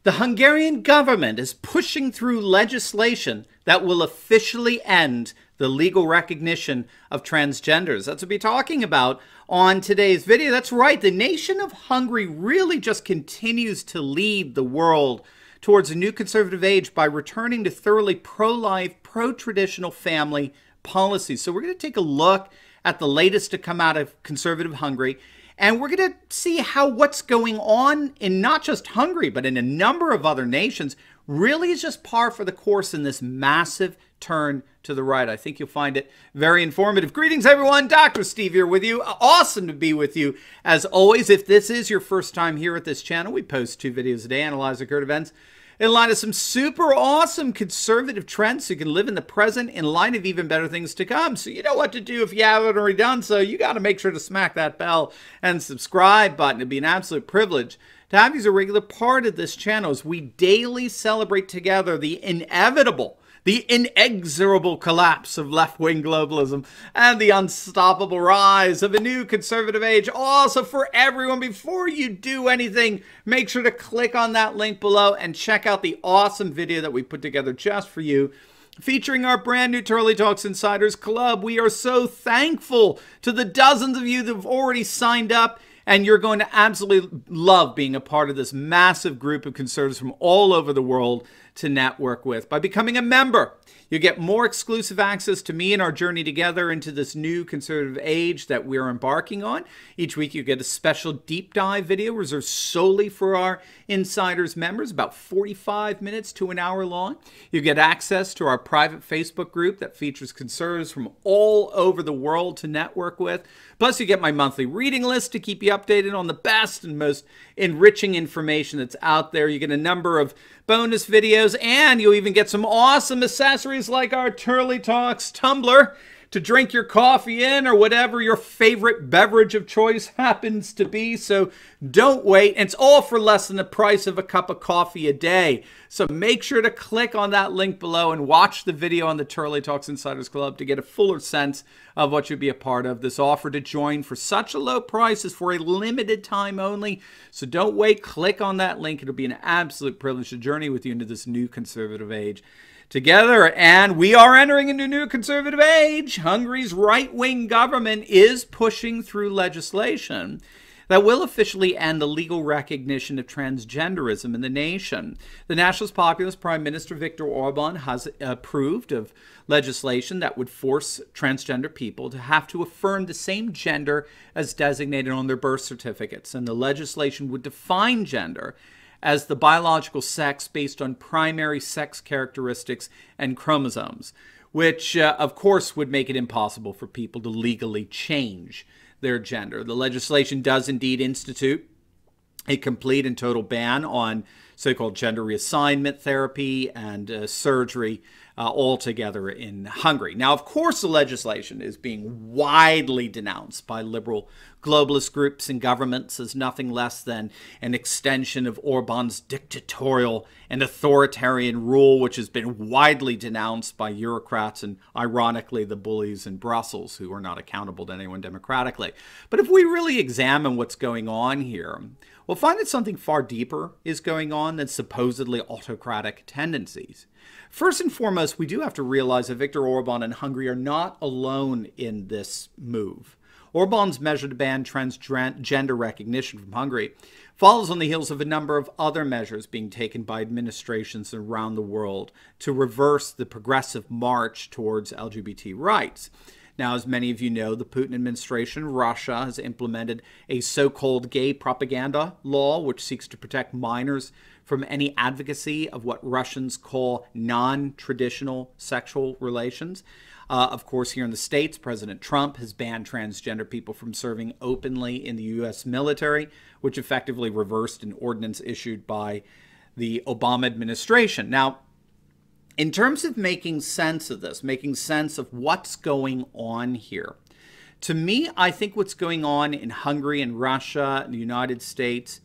The Hungarian government is pushing through legislation that will officially end the legal recognition of transgenders. That's what we're talking about on today's video. That's right. The nation of Hungary really just continues to lead the world towards a new conservative age by returning to thoroughly pro-life, pro-traditional family policies. So we're going to take a look at the latest to come out of conservative Hungary. And we're going to see how what's going on in not just Hungary, but in a number of other nations really is just par for the course in this massive turn to the right. I think you'll find it very informative. Greetings, everyone. Dr. Steve here with you. Awesome to be with you. As always, if this is your first time here at this channel, we post 2 videos a day, analyze the current events in light of some super awesome conservative trends so you can live in the present in light of even better things to come. So you know what to do if you haven't already done so. You got to make sure to smack that bell and subscribe button. It'd be an absolute privilege to have you as a regular part of this channel as we daily celebrate together the inevitable, the inexorable collapse of left-wing globalism and the unstoppable rise of a new conservative age. Also, for everyone, before you do anything, make sure to click on that link below and check out the awesome video that we put together just for you, featuring our brand new Turley Talks Insiders Club. We are so thankful to the dozens of you that have already signed up, and you're going to absolutely love being a part of this massive group of conservatives from all over the world to network with. By becoming a member, you get more exclusive access to me and our journey together into this new conservative age that we're embarking on. Each week you get a special deep dive video reserved solely for our Insiders members, about 45 minutes to an hour long. You get access to our private Facebook group that features conservatives from all over the world to network with. Plus you get my monthly reading list to keep you updated on the best and most enriching information that's out there. You get a number of bonus videos, and you'll even get some awesome accessories like our Turley Talks tumbler to drink your coffee in or whatever your favorite beverage of choice happens to be. So don't wait. It's all for less than the price of a cup of coffee a day. So make sure to click on that link below and watch the video on the Turley Talks Insiders Club to get a fuller sense of what you'll be a part of. This offer to join for such a low price is for a limited time only. So don't wait. Click on that link. It'll be an absolute privilege to journey with you into this new conservative age together. And we are entering into a new conservative age. Hungary's right-wing government is pushing through legislation that will officially end the legal recognition of transgenderism in the nation. The Nationalist Populist Prime Minister Viktor Orban has approved of legislation that would force transgender people to have to affirm the same gender as designated on their birth certificates. And the legislation would define gender as the biological sex based on primary sex characteristics and chromosomes, which of course would make it impossible for people to legally change their gender. The legislation does indeed institute a complete and total ban on so-called gender reassignment therapy and surgery altogether in Hungary. Now, of course, the legislation is being widely denounced by liberal globalist groups and governments as nothing less than an extension of Orban's dictatorial and authoritarian rule, which has been widely denounced by bureaucrats and, ironically, the bullies in Brussels who are not accountable to anyone democratically. But if we really examine what's going on here, we'll find that something far deeper is going on than supposedly autocratic tendencies. First and foremost, we do have to realize that Viktor Orban and Hungary are not alone in this move. Orban's measure to ban transgender recognition from Hungary follows on the heels of a number of other measures being taken by administrations around the world to reverse the progressive march towards LGBT rights. Now, as many of you know, the Putin administration, Russia, has implemented a so-called gay propaganda law, which seeks to protect minors from any advocacy of what Russians call non-traditional sexual relations. Of course, here in the States, President Trump has banned transgender people from serving openly in the U.S. military, which effectively reversed an ordinance issued by the Obama administration. Now, in terms of making sense of this, making sense of what's going on here, to me, I think what's going on in Hungary and Russia and the United States,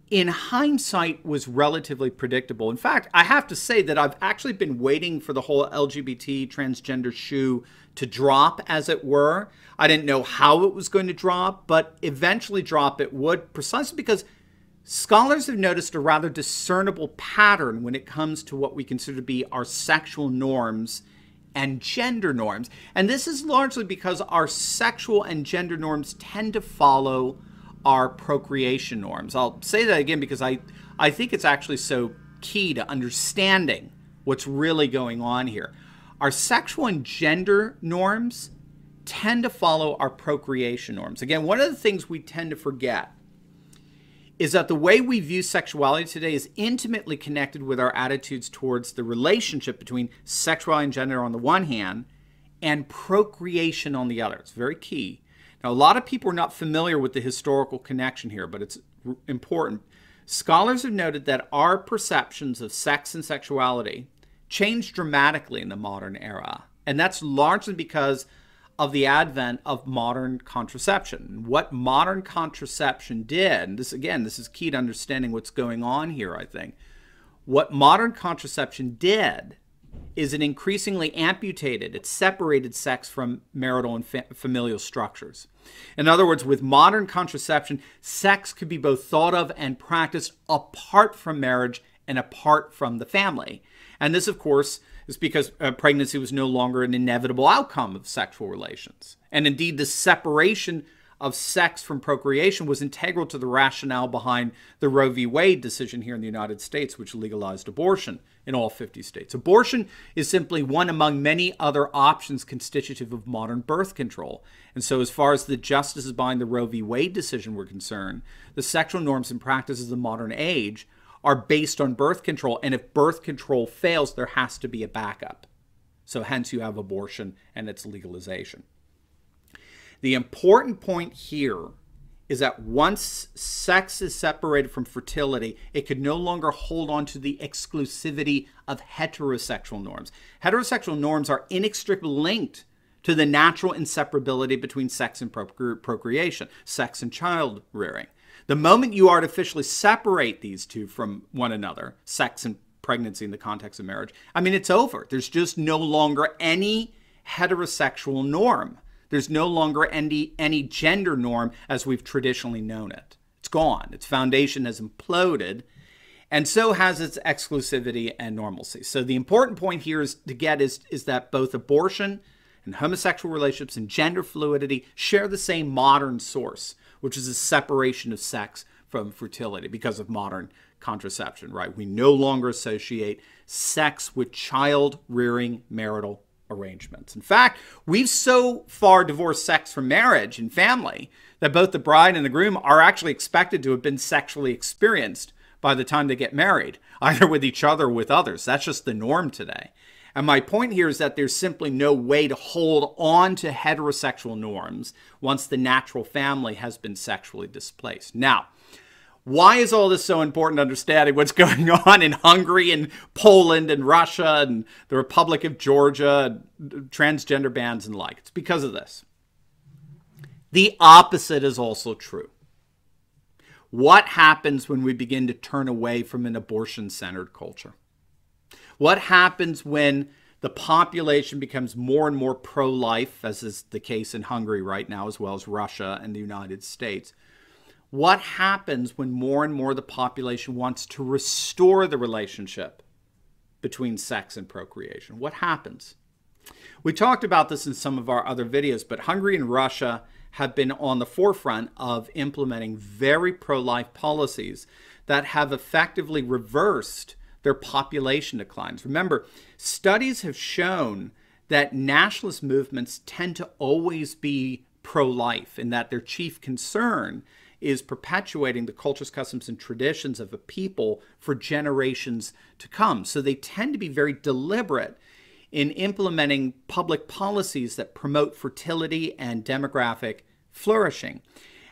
in hindsight, was relatively predictable. In fact, I have to say that I've actually been waiting for the whole LGBT transgender shoe to drop, as it were. I didn't know how it was going to drop, but eventually drop it would, precisely because Scholars have noticed a rather discernible pattern when it comes to what we consider to be our sexual norms and gender norms. And this is largely because our sexual and gender norms tend to follow our procreation norms. I'll say that again because I think it's actually so key to understanding what's really going on here. Our sexual and gender norms tend to follow our procreation norms. Again, one of the things we tend to forget is that the way we view sexuality today is intimately connected with our attitudes towards the relationship between sexuality and gender on the one hand and procreation on the other. It's very key. Now, a lot of people are not familiar with the historical connection here, but it's important. Scholars have noted that our perceptions of sex and sexuality changed dramatically in the modern era, and that's largely because of the advent of modern contraception. What modern contraception did, and this is key to understanding what's going on here, I think. What modern contraception did is it increasingly amputated, it separated sex from marital and familial structures. In other words, with modern contraception, sex could be both thought of and practiced apart from marriage and apart from the family. And this, of course, is because pregnancy was no longer an inevitable outcome of sexual relations. And indeed, the separation of sex from procreation was integral to the rationale behind the Roe v. Wade decision here in the United States, which legalized abortion in all 50 states. Abortion is simply one among many other options constitutive of modern birth control. And so as far as the justices behind the Roe v. Wade decision were concerned, the sexual norms and practices of the modern age are based on birth control. And if birth control fails, there has to be a backup. So hence you have abortion and its legalization. The important point here is that once sex is separated from fertility, it could no longer hold on to the exclusivity of heterosexual norms. Heterosexual norms are inextricably linked to the natural inseparability between sex and procreation, sex and child rearing. The moment you artificially separate these two from one another, sex and pregnancy in the context of marriage, I mean, it's over. There's just no longer any heterosexual norm. There's no longer any gender norm as we've traditionally known it. It's gone. Its foundation has imploded, and so has its exclusivity and normalcy. So the important point here is that both abortion and homosexual relationships and gender fluidity share the same modern source, which is a separation of sex from fertility because of modern contraception, right? We no longer associate sex with child-rearing marital arrangements. In fact, we've so far divorced sex from marriage and family that both the bride and the groom are actually expected to have been sexually experienced by the time they get married, either with each other or with others. That's just the norm today. And my point here is that there's simply no way to hold on to heterosexual norms once the natural family has been sexually displaced. Now, why is all this so important, understanding what's going on in Hungary and Poland and Russia and the Republic of Georgia, transgender bans and the like? It's because of this. The opposite is also true. What happens when we begin to turn away from an abortion-centered culture? What happens when the population becomes more and more pro-life, as is the case in Hungary right now, as well as Russia and the United States? What happens when more and more the population wants to restore the relationship between sex and procreation? What happens? We talked about this in some of our other videos, but Hungary and Russia have been on the forefront of implementing very pro-life policies that have effectively reversed their population declines. Remember, studies have shown that nationalist movements tend to always be pro-life, in that their chief concern is perpetuating the cultures, customs, and traditions of a people for generations to come. So they tend to be very deliberate in implementing public policies that promote fertility and demographic flourishing.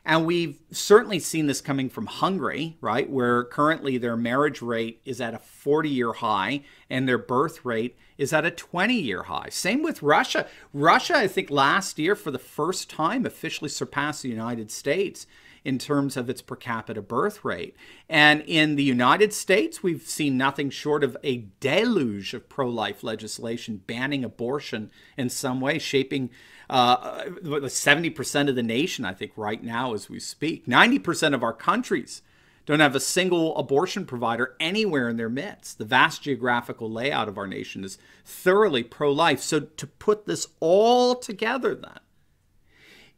And we've certainly seen this coming from Hungary, right, where currently their marriage rate is at a 40-year high and their birth rate is at a 20-year high. Same with Russia. Russia, I think last year, for the first time, officially surpassed the United States in terms of its per capita birth rate. And in the United States, we've seen nothing short of a deluge of pro-life legislation banning abortion in some way, shaping 70% of the nation, I think, right now as we speak. 90% of our countries don't have a single abortion provider anywhere in their midst. The vast geographical layout of our nation is thoroughly pro-life. So to put this all together then,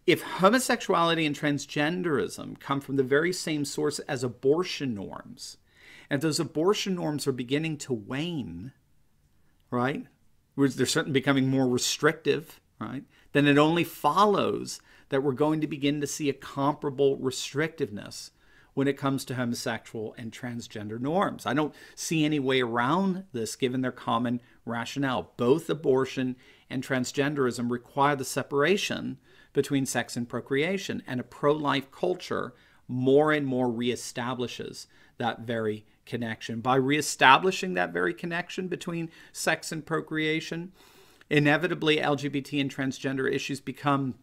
if homosexuality and transgenderism come from the very same source as abortion norms, and if those abortion norms are beginning to wane, right, they're certainly becoming more restrictive, right, then it only follows that we're going to begin to see a comparable restrictiveness when it comes to homosexual and transgender norms. I don't see any way around this given their common rationale. Both abortion and transgenderism require the separation between sex and procreation, and a pro-life culture more and more reestablishes that very connection. By reestablishing that very connection between sex and procreation, inevitably LGBT and transgender issues become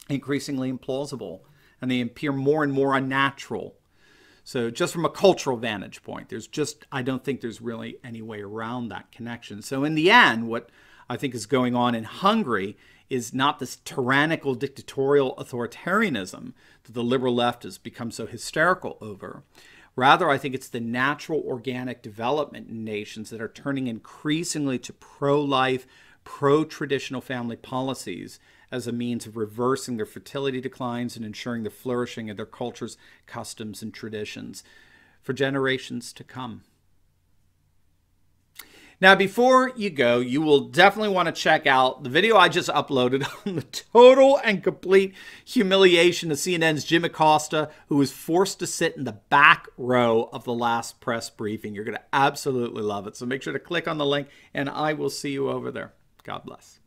increasingly implausible, and they appear more and more unnatural. So just from a cultural vantage point, I don't think there's really any way around that connection. So in the end, what I think is going on in Hungary is not this tyrannical, dictatorial authoritarianism that the liberal left has become so hysterical over. Rather, I think it's the natural organic development in nations that are turning increasingly to pro-life, pro-traditional family policies as a means of reversing their fertility declines and ensuring the flourishing of their cultures, customs, and traditions for generations to come. Now, before you go, you will definitely want to check out the video I just uploaded on the total and complete humiliation of CNN's Jim Acosta, who was forced to sit in the back row of the last press briefing. You're going to absolutely love it. So make sure to click on the link, and I will see you over there. God bless.